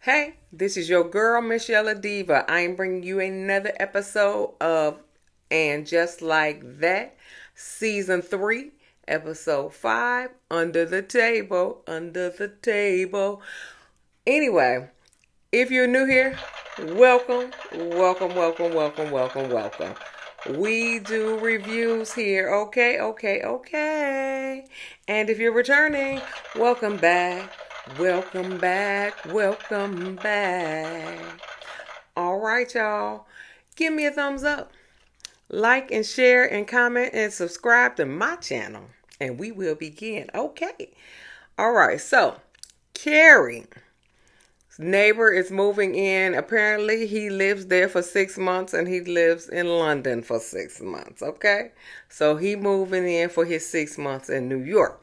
Hey, this is your girl, msyelladiva. I am bringing you another episode of And Just Like That, Season 3, Episode 5, Under the Table, Under the Table. Anyway, if you're new here, welcome, welcome, welcome, welcome, welcome, welcome. We do reviews here, okay. And if you're returning, welcome back, welcome back, welcome back. All right, y'all. Give me a thumbs up. Like and share and comment and subscribe to my channel. And we will begin. Okay. All right, so Carrie neighbor is moving in. Apparently, he lives there for 6 months and he lives in London for 6 months. Okay, so he moving in for his 6 months in New York.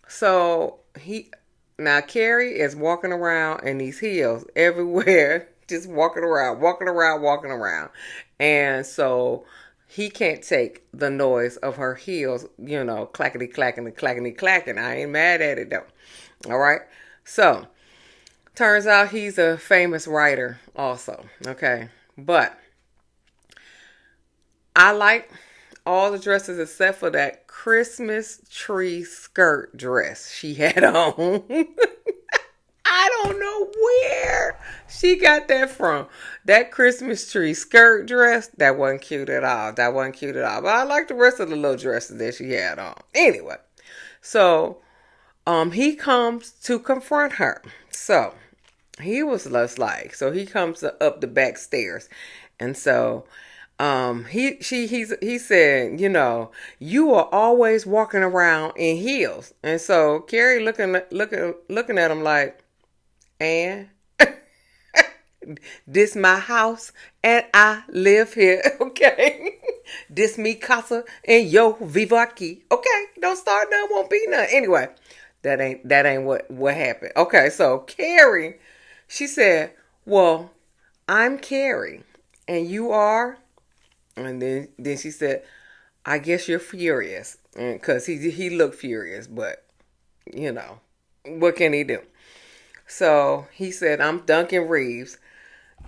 So he now Carrie is walking around in these heels everywhere, just walking around, and so he can't take the noise of her heels, clackety clacking and clackety clacking. I ain't mad at it though. All right. So, turns out he's a famous writer also, okay? But I like all the dresses except for that Christmas tree skirt dress she had on. I don't know where she got that from. That Christmas tree skirt dress, that wasn't cute at all. But I like the rest of the little dresses that she had on. Anyway, so he comes to confront her. So he was less like, so he comes up the back stairs, and so he said, you are always walking around in heels, and so Carrie looking at him like, and this my house and I live here, okay? This me casa and yo vivo aquí, okay? Don't start none, won't be none. Anyway, that ain't what happened. Okay, so Carrie, she said, "Well, I'm Carrie, and you are," and then she said, "I guess you're furious," because he looked furious, but what can he do? So he said, "I'm Duncan Reeves,"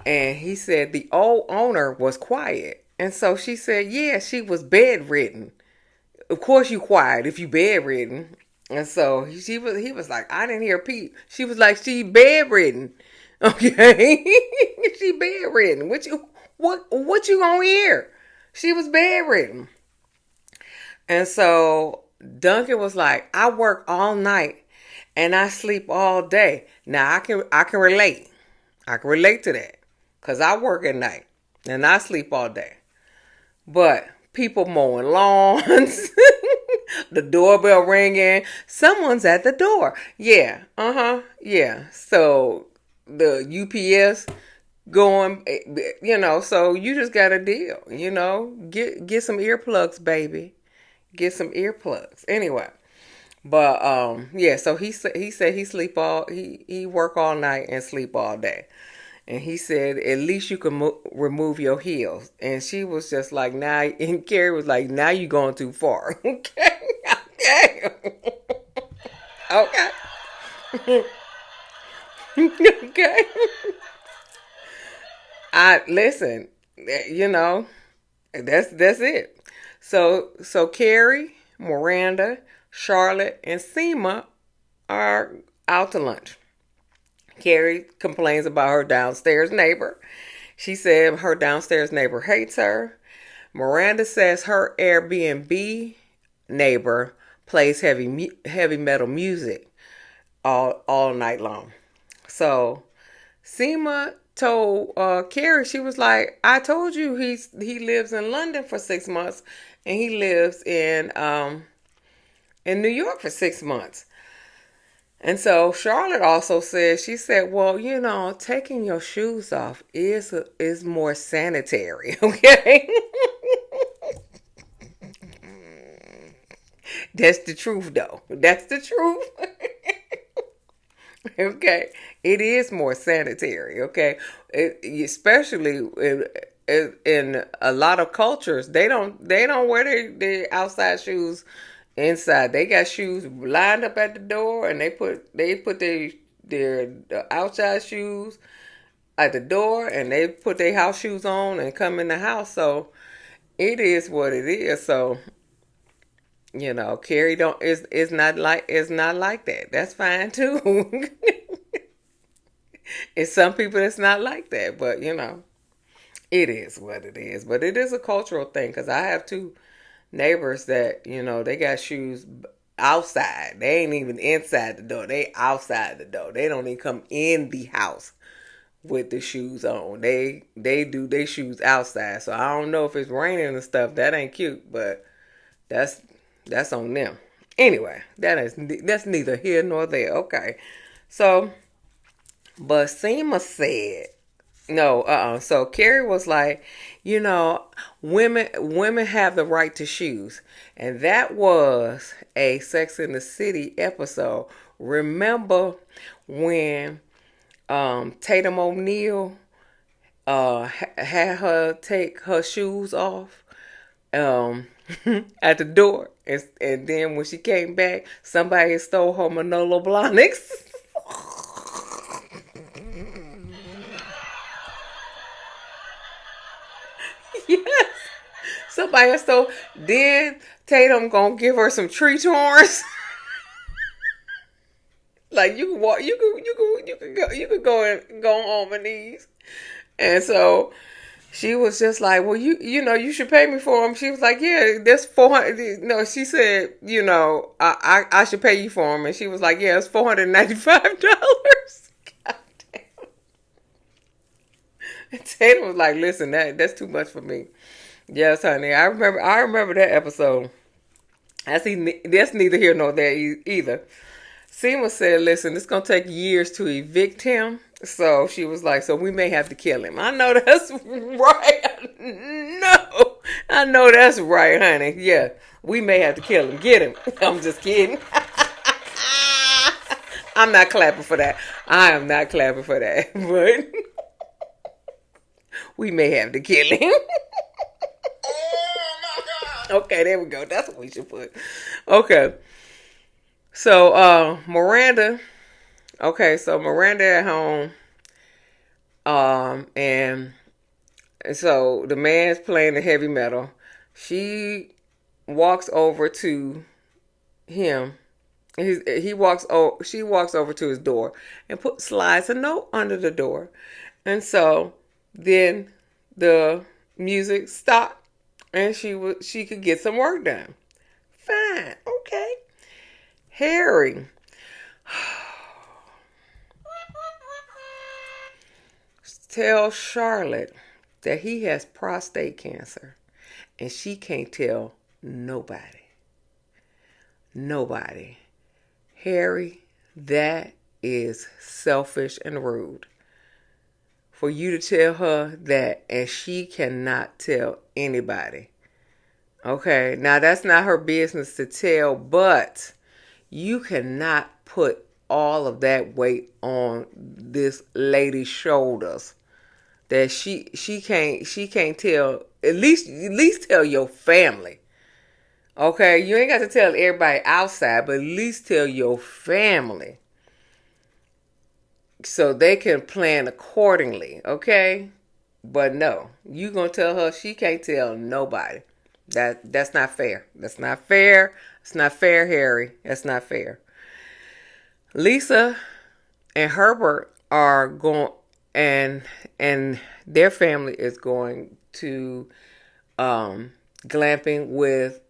and he said the old owner was quiet, and so she said, "Yeah, she was bedridden. Of course you quiet if you bedridden." And so he was like, "I didn't hear Pete." She was like, "She bedridden." Okay. She bedridden. What you gonna hear? She was bedridden. And so Duncan was like, "I work all night and I sleep all day." Now I can relate. I can relate to that. Cause I work at night and I sleep all day. But people mowing lawns, the doorbell ringing, someone's at the door. Yeah, yeah. So the UPS going, so you just got to deal, get some earplugs, baby. Get some earplugs. Anyway, but yeah, so he said he work all night and sleep all day. And he said, "At least you can remove your heels." And she was just like, "Now," and Carrie was like, "Now you going too far." Okay, okay, okay. I listen. That's it. So Carrie, Miranda, Charlotte, and Seema are out to lunch. Carrie complains about her downstairs neighbor. She said her downstairs neighbor hates her. Miranda says her Airbnb neighbor plays heavy metal music all night long. So Seema told Carrie, she was like, "I told you he lives in London for 6 months and he lives in New York for 6 months." And so Charlotte also said, she said, "Well, taking your shoes off is more sanitary." Okay. That's the truth though. That's the truth. Okay. It is more sanitary, okay? Especially in a lot of cultures, they don't wear their outside shoes inside. They got shoes lined up at the door, and they put their outside shoes at the door, and they put their house shoes on and come in the house. So it is what it is. So Carrie don't it's not like that. That's fine too. It's some people that's not like that, but it is what it is. But it is a cultural thing because I have two neighbors that they got shoes outside. They ain't even inside the door. They outside the door. They don't even come in the house with the shoes on. They do their shoes outside. So I don't know if it's raining and stuff. That ain't cute, but that's on them. Anyway, that's neither here nor there. Okay. So, but Seema said no, So Carrie was like, women have the right to shoes. And that was a Sex in the City episode. Remember when Tatum O'Neal had her take her shoes off at the door, and then when she came back, somebody stole her Manolo Blahniks. Yes, somebody stole. Then Tatum gonna give her some tree torns. Like you can walk, you could go on my knees, and so she was just like, well, you should pay me for them. She was like, yeah, that's 400. No, she said, I should pay you for them, and she was like, yeah, it's $495. God damn. And Tatum was like, listen, that's too much for me. Yes, honey, I remember that episode. That's neither here nor there either. Seema said, listen, it's going to take years to evict him. So she was like, so we may have to kill him. I know that's right. No, I know that's right, honey. Yeah, we may have to kill him. Get him. I'm just kidding. I'm not clapping for that. I am not clapping for that. But we may have to kill him. Oh, my God. Okay, there we go. That's what we should put. Okay. So, Miranda. Okay, so Miranda at home. And so the man's playing the heavy metal. She walks over to him. She walks over to his door and slides a note under the door. And so then the music stopped and she could get some work done. Fine. Okay. Harry. Tell Charlotte that he has prostate cancer and she can't tell nobody. Nobody. Harry, that is selfish and rude. For you to tell her that and she cannot tell anybody. Okay, now that's not her business to tell, but you cannot put all of that weight on this lady's shoulders. That she can't tell, at least tell your family. Okay, you ain't got to tell everybody outside, but at least tell your family so they can plan accordingly. Okay, but no, you gonna tell her she can't tell nobody. That's not fair. That's not fair. It's not fair, Harry. That's not fair. Lisa and Herbert are going, and their family is going to glamping with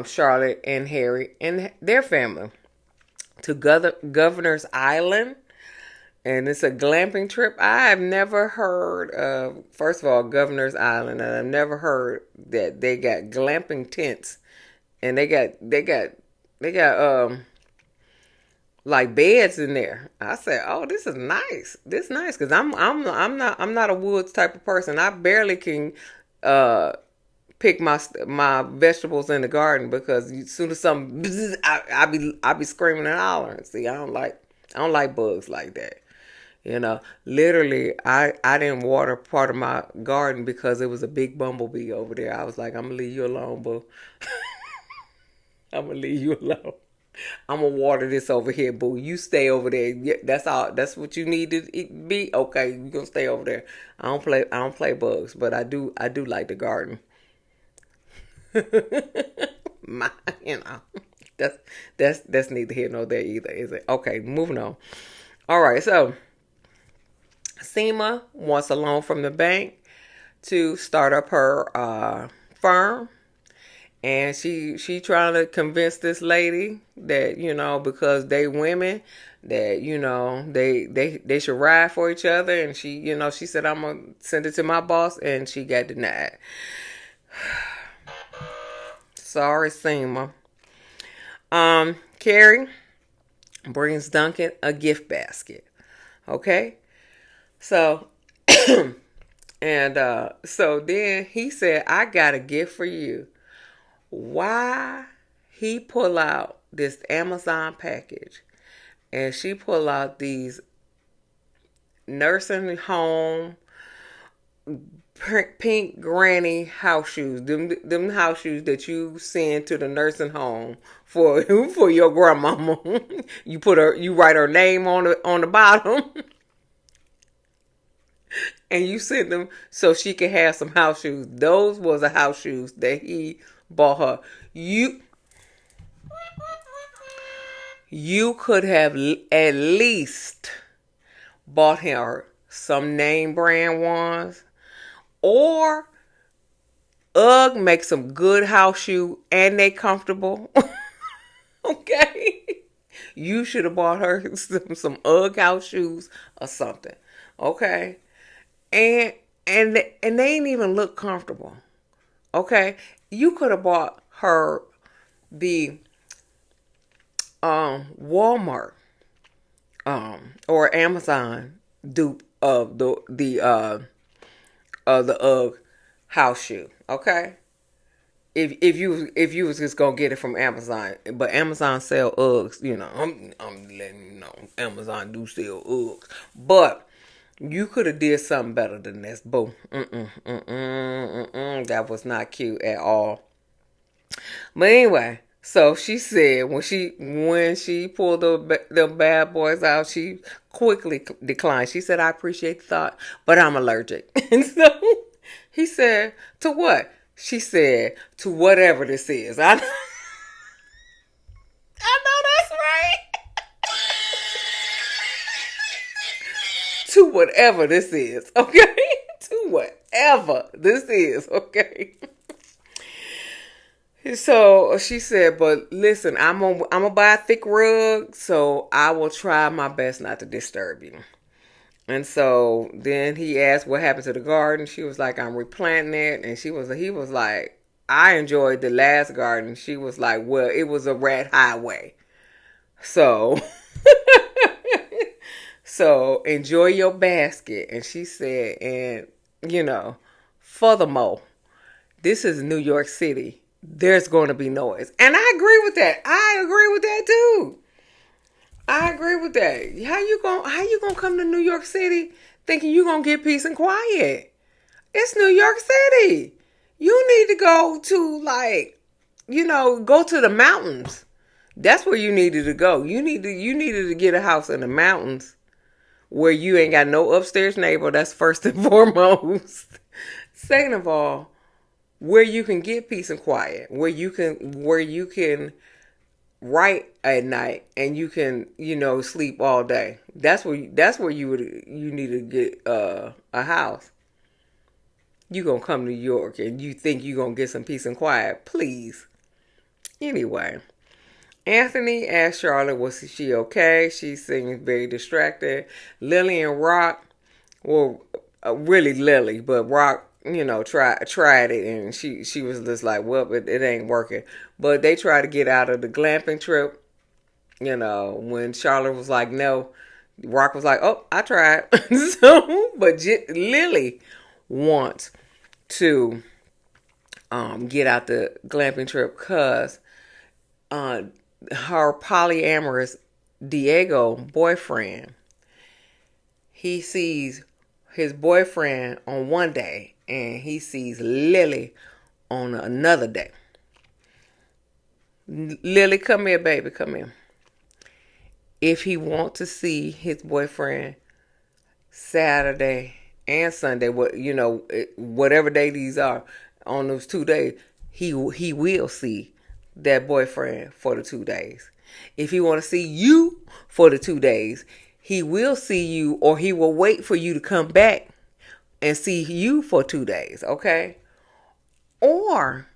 Charlotte and Harry and their family to Governor's Island. And it's a glamping trip. I've never heard of, first of all, Governor's Island, and I've never heard that they got glamping tents, and they got like beds in there. I said, oh, this is nice. This is nice because I'm not a woods type of person. I barely can pick my vegetables in the garden because as soon as something, I be screaming and hollering. See, I don't like bugs like that. Literally, I didn't water part of my garden because it was a big bumblebee over there. I was like, I'm going to leave you alone, boo. I'm going to leave you alone. I'm gonna water this over here, boo. You stay over there. Yeah, that's all. That's what you need to be. Okay, you gonna stay over there. I don't play. I don't play bugs, but I do. I do like the garden. My, you know, that's that's neither here nor there either, is it? Okay, moving on. All right, so Seema wants a loan from the bank to start up her firm, and she trying to convince this lady that, you know, because they women, that, you know, they should ride for each other. And she, you know, she said, I'm gonna send it to my boss, and she got denied. Sorry, Seema. Carrie brings Duncan a gift basket. Okay, so and so then he said, I got a gift for you. Why he pull out this Amazon package, and she pull out these nursing home pink granny house shoes, them house shoes that you send to the nursing home for for your grandmama. You write her name on the bottom, and you send them so she can have some house shoes. Those was the house shoes that he bought her. You could have at least bought her some name brand ones, or UGG makes some good house shoe and they comfortable. Okay, you should have bought her some UGG house shoes or something. Okay, and and they ain't even look comfortable. Okay, you could have bought her the Walmart or Amazon dupe of the UGG house shoe. Okay, if you was just gonna get it from Amazon, but Amazon sell Uggs. You know, I'm letting you know Amazon do sell Uggs, but you could have did something better than this, boo. That was not cute at all. But anyway, so she said when she pulled the bad boys out, she quickly declined. She said, "I appreciate the thought, but I'm allergic." And so he said, "To what?" She said, "To whatever this is." I know that's right. To whatever this is, okay? To whatever this is, okay? So she said, "But listen, I'm gonna buy a thick rug, so I will try my best not to disturb you." And so then he asked what happened to the garden. She was like, "I'm replanting it." And he was like, "I enjoyed the last garden." She was like, "Well, it was a rat highway, so so enjoy your basket." And she said, "And you know, furthermore, this is New York City. There's going to be noise." And I agree with that. I agree with that too. I agree with that. How you gonna come to New York City thinking you gonna get peace and quiet? It's New York City. You need to go to, like, you know, go to the mountains. That's where you needed to go. You needed to get a house in the mountains where you ain't got no upstairs neighbor. That's first and foremost. Second of all, where you can get peace and quiet, where you can write at night and you can, you know, sleep all day. That's where you need to get a house. You gonna come to New York and you think you gonna get some peace and quiet? Please. Anyway, Anthony asked Charlotte, was she okay? She seemed very distracted. Lily and Rock, well, really Lily, but Rock, you know, tried it, and she was just like, well, it ain't working. But they tried to get out of the glamping trip. You know, when Charlotte was like, no, Rock was like, oh, I tried. So, but Lily wants to get out the glamping trip because her polyamorous Diego boyfriend, he sees his boyfriend on one day and he sees Lily on another day. Lily, come here, baby, come here. If he want to see his boyfriend Saturday and Sunday, whatever day these are, on those 2 days, he will see that boyfriend for the 2 days. If he want to see you for the 2 days, he will see you, or he will wait for you to come back and see you for 2 days, okay? Or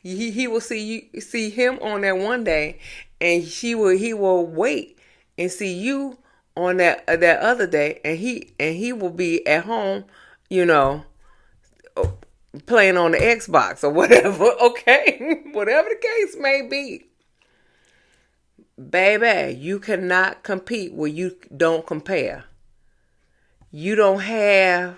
he will see him on that one day, and he will wait and see you on that other day, and he will be at home, you know, playing on the Xbox or whatever, okay? Whatever the case may be. Baby, you cannot compete where you don't compare. You don't have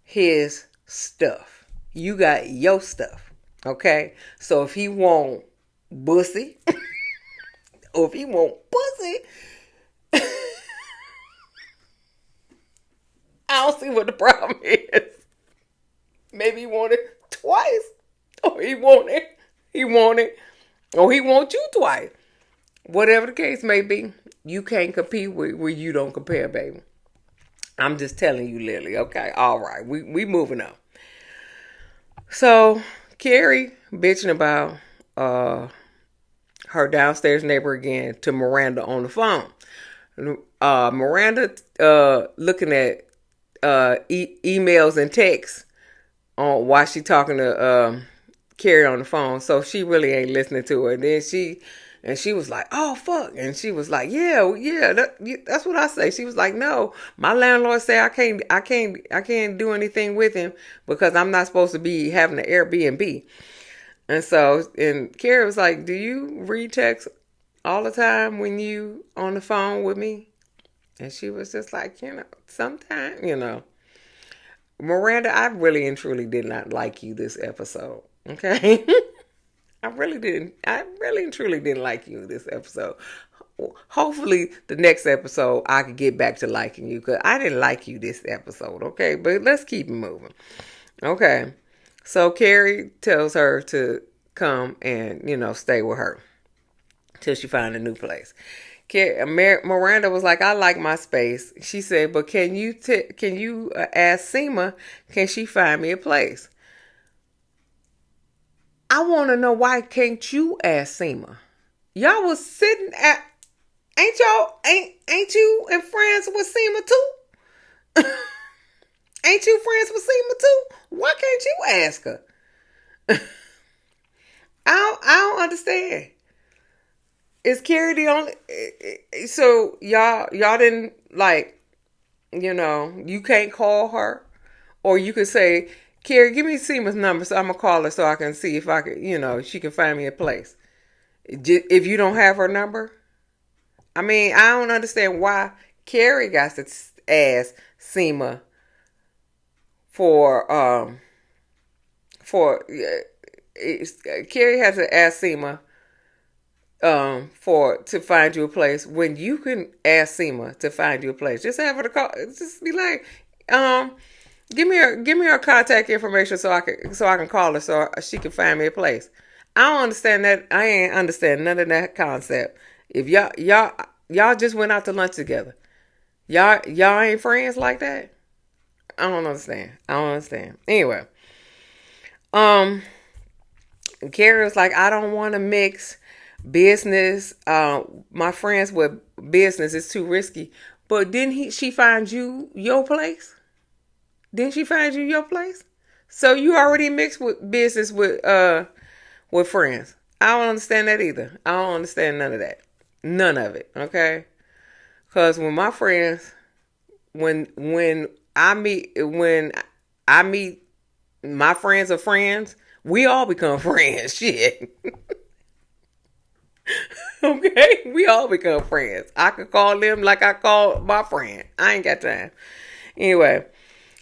his stuff. You got your stuff. Okay? So if he want bussy, or if he want pussy, I don't see what the problem is. Maybe he want it twice. Or he want it, or he want you twice. Whatever the case may be, you can't compete where you don't compare, baby. I'm just telling you, Lily. Okay, all right, we moving on. So Carrie bitching about her downstairs neighbor again to Miranda on the phone. Miranda looking at emails and texts on while she talking to Carrie on the phone, so she really ain't listening to her. And then she was like, "Oh fuck!" And she was like, "Yeah, that's what I say." She was like, "No, my landlord said I can't do anything with him because I'm not supposed to be having an Airbnb." And Carrie was like, "Do you read text all the time when you on the phone with me?" And she was just like, sometimes. Miranda, I really and truly did not like you this episode. Okay? I really and truly didn't like you this episode. Hopefully, the next episode, I could get back to liking you, because I didn't like you this episode, okay? But let's keep it moving. Okay. So, Carrie tells her to come and, stay with her till she find a new place. Miranda was like, "I like my space." She said, "But can you ask Seema, can she find me a place?" I want to know, why can't you ask Seema? Y'all was sitting at, ain't you and friends with Seema too? Ain't you friends with Seema too? Why can't you ask her? I don't understand. Is Carrie the only? So y'all didn't you can't call her, or you could say, "Carrie, give me Seema's number, so I'm gonna call her so I can see if I can, she can find me a place." If you don't have her number, I mean, I don't understand why Carrie got to ask Seema for Carrie has to ask Seema to find you a place, when you can ask Seema to find you a place. Just have her to call. Just be like, give me her contact information so I can call her so she can find me a place. I don't understand that. I ain't understand none of that concept. If y'all just went out to lunch together, y'all ain't friends like that. I don't understand. Anyway, Carrie was like, "I don't want to mix business, my friends with business is too risky." But didn't she find you your place? Didn't she find you your place? So you already mixed with business with friends. I don't understand that either. I don't understand none of that. None of it. Okay? Because when my friends, when I meet my friends of friends, we all become friends. Shit. Okay? We all become friends. I could call them like I call my friend. I ain't got time. Anyway,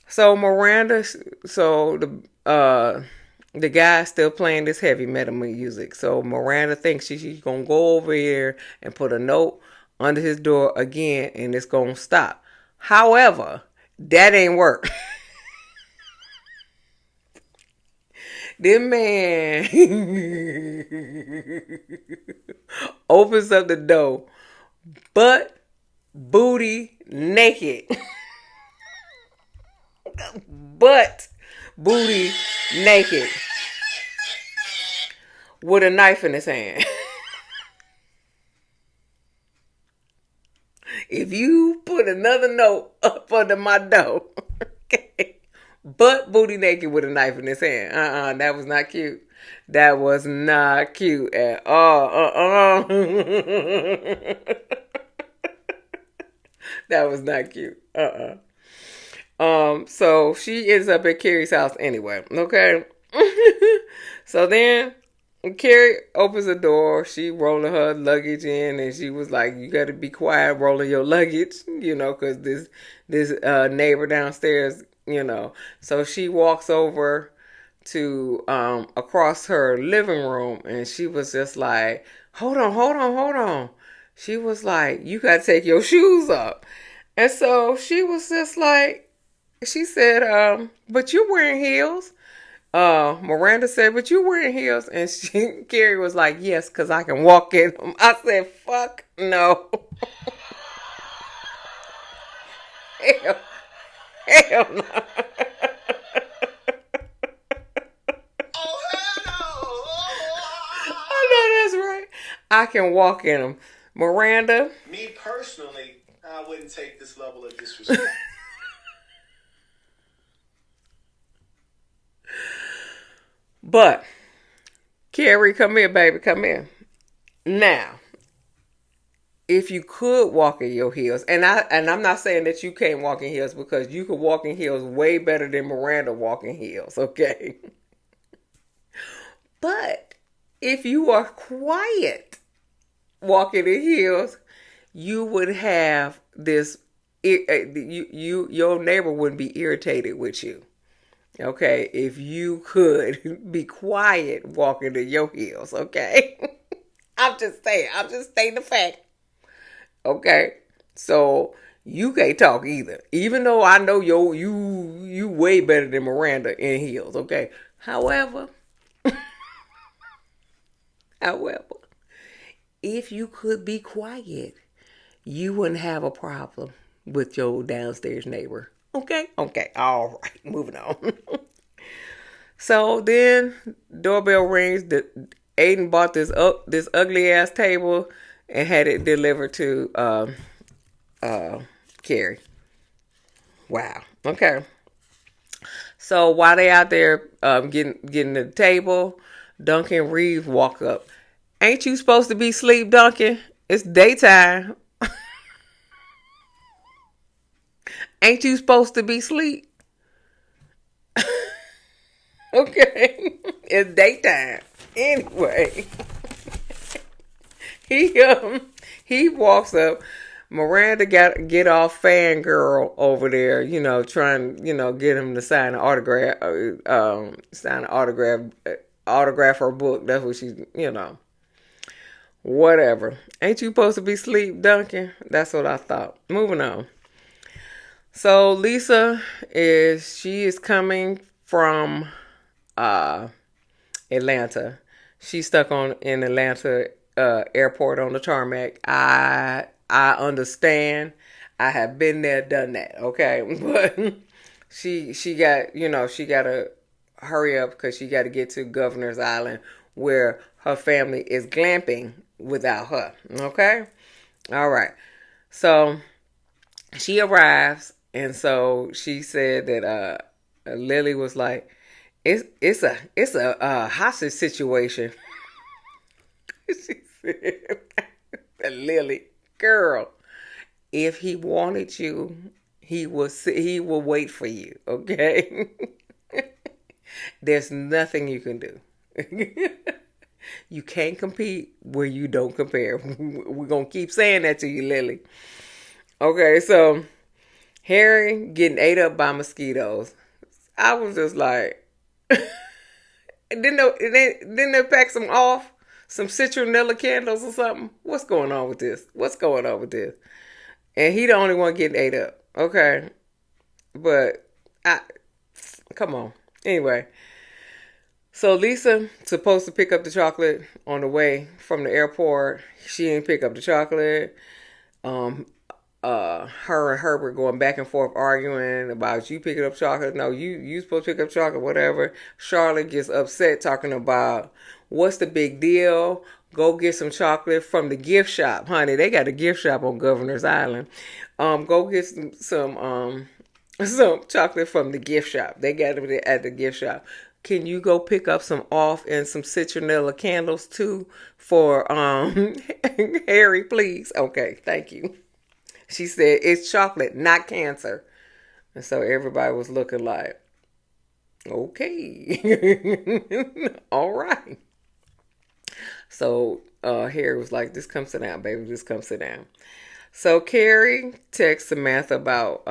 so Miranda, the guy's still playing this heavy metal music. So Miranda thinks she's going to go over here and put a note under his door again, and it's going to stop. However, that ain't work. This man opens up the door, butt, booty, naked. Butt, booty, naked. With a knife in his hand. If you put another note up under my door, okay, butt booty naked with a knife in his hand. That was not cute. That was not cute at all. That was not cute. So she ends up at Carrie's house anyway. Okay. So then Carrie opens the door. She rolling her luggage in, and she was like, "You got to be quiet rolling your luggage, because this neighbor downstairs, So she walks over to across her living room, and she was just like, "Hold on, hold on, hold on." She was like, "You got to take your shoes off," and so she was just like, she said, "But you're wearing heels." Miranda said, "But you wearing heels?" And Carrie was like, "Yes, because I can walk in them." I said, "Fuck no." Hell, hell no. I know that's right. I can walk in them. Miranda? Me personally, I wouldn't take this level of disrespect. But, Carrie, come here, baby, come here. Now, if you could walk in your heels, and I'm not saying that you can't walk in heels, because you could walk in heels way better than Miranda walking heels, okay? But if you are quiet walking in heels, you would have this. Your neighbor wouldn't be irritated with you. Okay, if you could be quiet walking in your heels, okay? I'm just saying, I'm just stating the fact. Okay, so you can't talk either, even though I know you way better than Miranda in heels. Okay, however, if you could be quiet, you wouldn't have a problem with your downstairs neighbor. Okay, all right, moving on. So then doorbell rings. Aiden bought this ugly ass table and had it delivered to Carrie. Wow. Okay. So while they out there getting the table, Duncan Reeves walk up. "Ain't you supposed to be asleep, Duncan? It's daytime. Ain't you supposed to be asleep?" Okay. It's daytime. Anyway. He walks up. Miranda get off fangirl over there, trying, get him to sign an autograph her book. That's what she's, whatever. "Ain't you supposed to be asleep, Duncan?" That's what I thought. Moving on. So Lisa is coming from Atlanta. She's stuck in Atlanta airport on the tarmac. I understand. I have been there, done that. Okay, but she got she got to hurry up because she got to get to Governor's Island where her family is glamping without her. Okay, all right. So she arrives, and so she said that Lily was like, it's a hostage situation." She said, "Lily, girl, if he wanted you, he will wait for you, okay?" There's nothing you can do. You can't compete where you don't compare. We're going to keep saying that to you, Lily. Okay, so Harry getting ate up by mosquitoes. I was just like, didn't they pack some citronella candles or something? What's going on with this? And he the only one getting ate up. Okay. But come on. Anyway. So Lisa supposed to pick up the chocolate on the way from the airport. She didn't pick up the chocolate. Um, her and Herbert going back and forth arguing about you picking up chocolate. No, you supposed to pick up chocolate, whatever. Charlotte gets upset talking about what's the big deal. Go get some chocolate from the gift shop, honey. They got a gift shop on Governor's Island. Go get some chocolate from the gift shop. They got it at the gift shop. Can you go pick up some off and some citronella candles too for Harry, please? Okay, thank you. She said it's chocolate, not cancer. And so everybody was looking like, okay. All right. So Harry was like, just come sit down, baby. Just come sit down. So Carrie texts Samantha about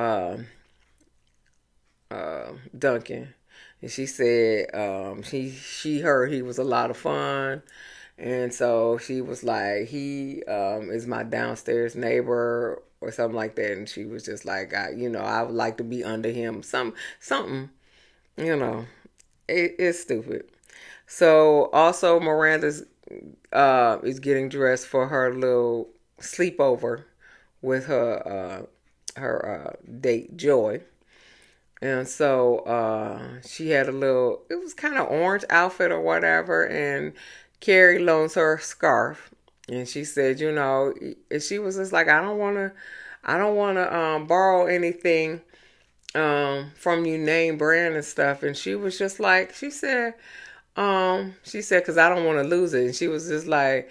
Duncan. And she said she heard he was a lot of fun. And so she was like, he is my downstairs neighbor or something like that. And she was just like, I would like to be under him. Something, you know, it's stupid. So also Miranda's is getting dressed for her little sleepover with her date Joy. And so she had a little, it was kind of orange outfit or whatever. And Carrie loans her a scarf. And she said, and she was just like, I don't want to borrow anything from you name brand and stuff. And she was just like, because I don't want to lose it. And she was just like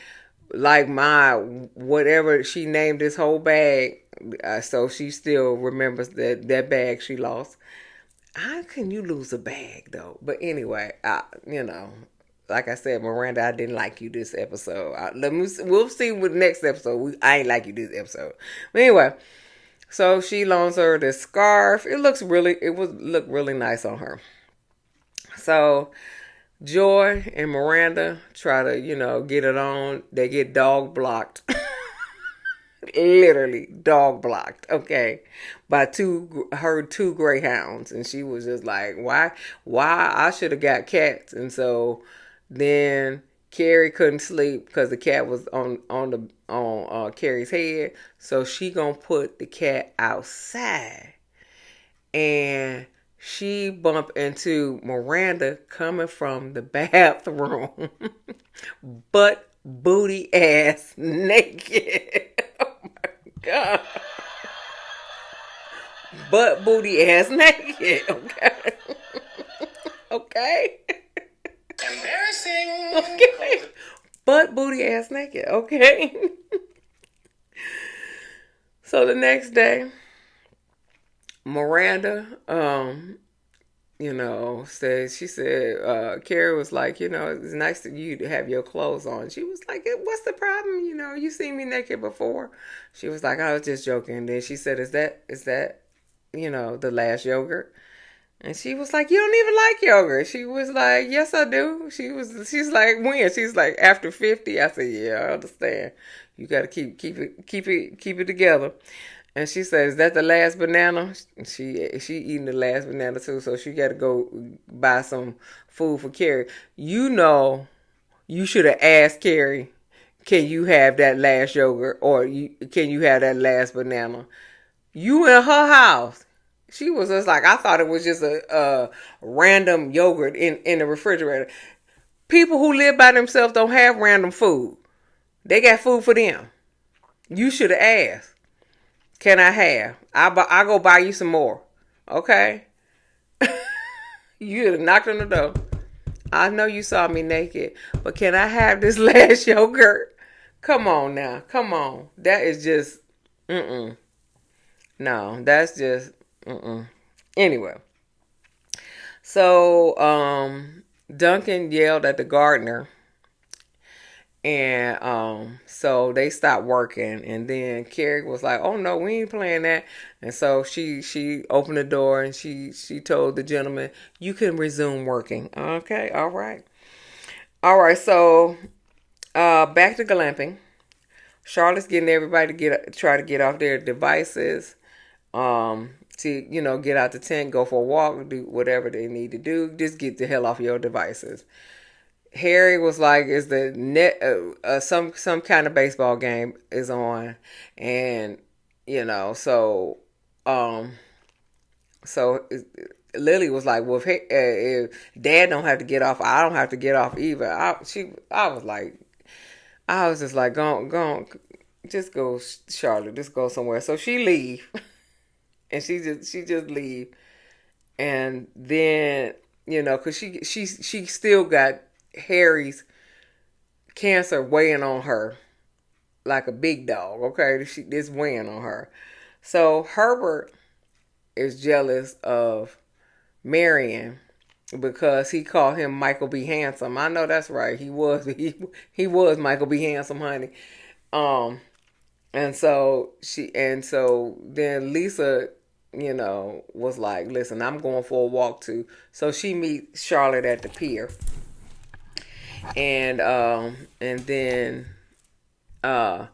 my, whatever she named this whole bag. So she still remembers that bag she lost. How can you lose a bag though? But anyway, like I said, Miranda, I didn't like you this episode. We'll see with next episode. I ain't like you this episode. But anyway, so she loans her this scarf. It would look really nice on her. So Joy and Miranda try to, get it on. They get dog blocked. Literally dog blocked, okay, by her two greyhounds. And she was just like, why I should have got cats. And so then Carrie couldn't sleep because the cat was on Carrie's head. So she gonna put the cat outside. And she bumped into Miranda coming from the bathroom, butt booty ass naked. Oh my god, butt booty ass naked. Okay, okay, Embarrassing. okay, butt booty ass naked. Okay. So the next day, Miranda, she said, Carrie was like, it's nice of you to have your clothes on. She was like, what's the problem? You seen me naked before. She was like, I was just joking. And then she said, is that, the last yogurt? And she was like, you don't even like yogurt. She was like, yes, I do. She's like, when? She's like, after 50. I said, yeah, I understand. You got to keep it together. And she says, is that the last banana? She eating the last banana too, so she got to go buy some food for Carrie. You should have asked Carrie, can you have that last yogurt or can you have that last banana? You in her house. She was just like, I thought it was just a random yogurt in the refrigerator. People who live by themselves don't have random food. They got food for them. You should have asked. Can I have? I'll go buy you some more. Okay? You knocked on the door. I know you saw me naked, but can I have this last yogurt? Come on now. Come on. That is just, No, that's just, Anyway. So, Duncan yelled at the gardener. And so they stopped working, and then Carrie was like, oh no, we ain't playing that. And so she opened the door and she told the gentleman, you can resume working. Okay, all right. So back to glamping. Charlotte's getting everybody to try to get off their devices. to, get out the tent, go for a walk, do whatever they need to do. Just get the hell off your devices. Harry was like, "Is the net some kind of baseball game is on?" And um, so Lily was like, "Well, if Dad don't have to get off, I don't have to get off either." I was just like, go, just go, Charlotte, just go somewhere. So she leave, and she just leave, and then cause she still got Harry's cancer weighing on her like a big dog. Okay, this weighing on her. So Herbert is jealous of Marion because he called him Michael B. Handsome. I know that's right. He was Michael B. Handsome, honey. Um, and so then Lisa, was like, "Listen, I'm going for a walk too." So she meets Charlotte at the pier, and then uh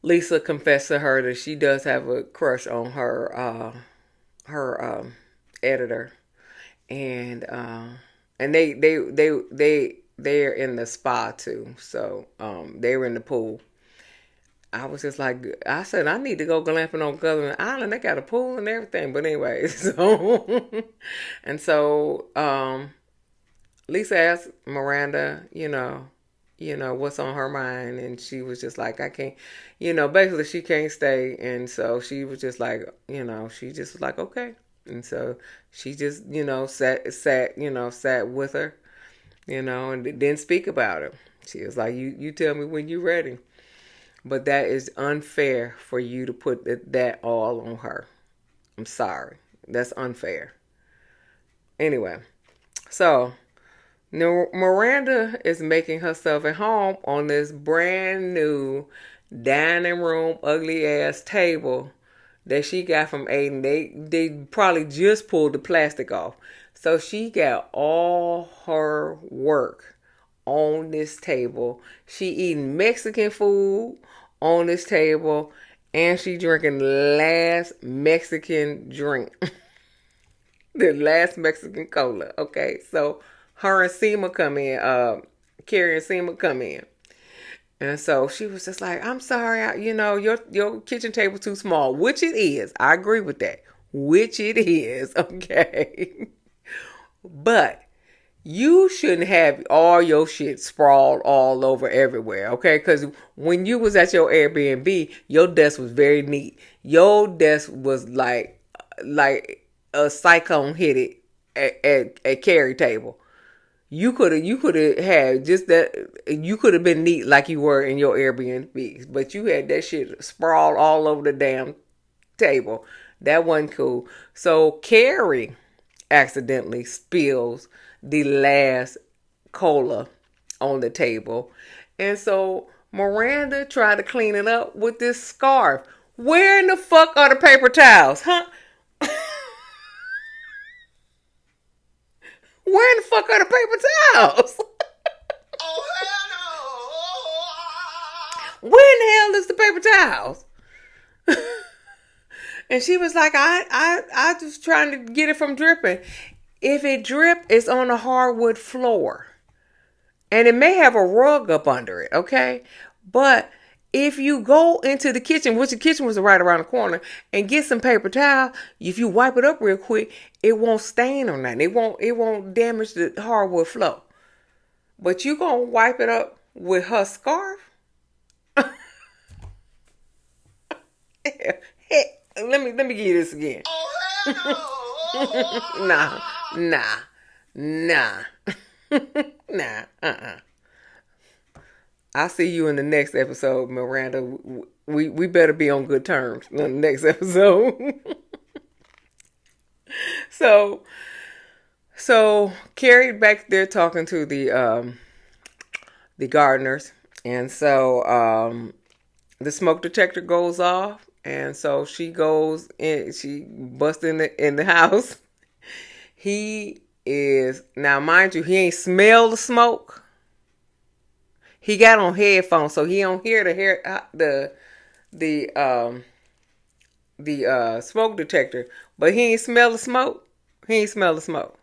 Lisa confessed to her that she does have a crush on her editor, and they're in the spa too. So they were in the pool. I was just like, I said, I need to go glamping on Government Island. They got a pool and everything. But anyway, so Lisa asked Miranda, what's on her mind, and she was just like, I can't, basically she can't stay, and so she was just like, she just was like, okay, and so she just, sat with her, and didn't speak about it. She was like, you tell me when you're ready, but that is unfair for you to put that all on her. I'm sorry, that's unfair. Anyway, so now, Miranda is making herself at home on this brand new dining room ugly ass table that she got from Aiden. They probably just pulled the plastic off. So she got all her work on this table. She eating Mexican food on this table, and she drinking the last Mexican drink. The last Mexican cola. Okay, so her and Seema come in, Carrie and Seema come in. And so she was just like, I'm sorry, your kitchen table too small, which it is. I agree with that. Which it is, okay. But you shouldn't have all your shit sprawled all over everywhere, okay? Because when you was at your Airbnb, your desk was very neat. Your desk was like a cyclone hit it at Carrie table. You could have had just that. You could have been neat like you were in your Airbnb, but you had that shit sprawled all over the damn table. That wasn't cool. So Carrie accidentally spills the last cola on the table, and so Miranda tried to clean it up with this scarf. Where in the fuck are the paper towels, huh? Where in the fuck are the paper towels? Oh, hell Where in the hell is the paper towels? And she was like, I just trying to get it from dripping. If it drip, it's on a hardwood floor. And it may have a rug up under it, okay? But if you go into the kitchen, which the kitchen was right around the corner, and get some paper towel, if you wipe it up real quick, it won't stain or nothing. It won't damage the hardwood floor. But you gonna wipe it up with her scarf? Hey, let me give you this again. Oh, Nah. Nah. I'll see you in the next episode, Miranda. We better be on good terms in the next episode. So Carrie back there talking to the gardeners, and so the smoke detector goes off, and so she goes in. She busts in the house. He is now, mind you, he ain't smell the smoke. He got on headphones, so he don't hear the the smoke detector, but he ain't smell the smoke. He ain't smell the smoke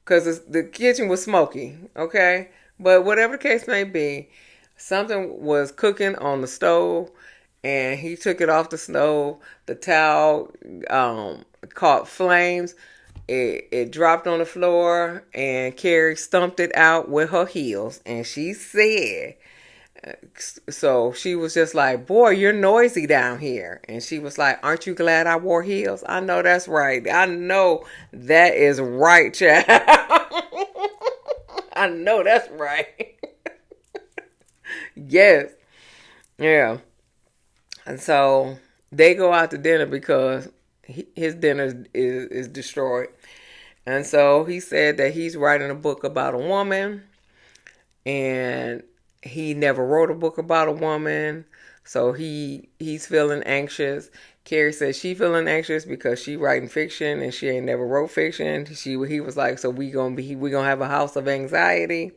because the kitchen was smoky. Okay, but whatever the case may be, something was cooking on the stove, and he took it off the stove. The towel caught flames. It dropped on the floor, and Carrie stumped it out with her heels. And she said, so she was just like, boy, you're noisy down here. And she was like, aren't you glad I wore heels? I know that's right. I know that is right, child. I know that's right. Yes. Yeah. And so they go out to dinner because his dinner is destroyed. And so he said that he's writing a book about a woman, and he never wrote a book about a woman. So he's feeling anxious. Carrie says she feeling anxious because she writing fiction and she ain't never wrote fiction. He was like, so we gonna have a house of anxiety.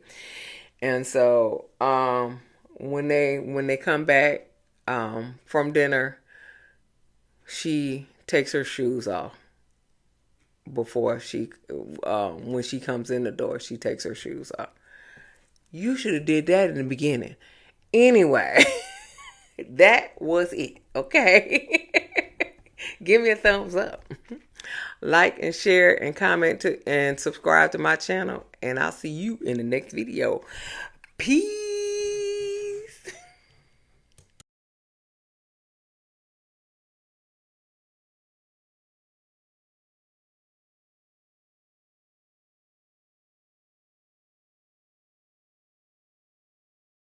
And so when they come back from dinner, she takes her shoes off before when she comes in the door. She takes her shoes off. You should have did that in the beginning. Anyway, that was it. Okay. Give me a thumbs up. Like and share and comment and subscribe to my channel. And I'll see you in the next video. Peace.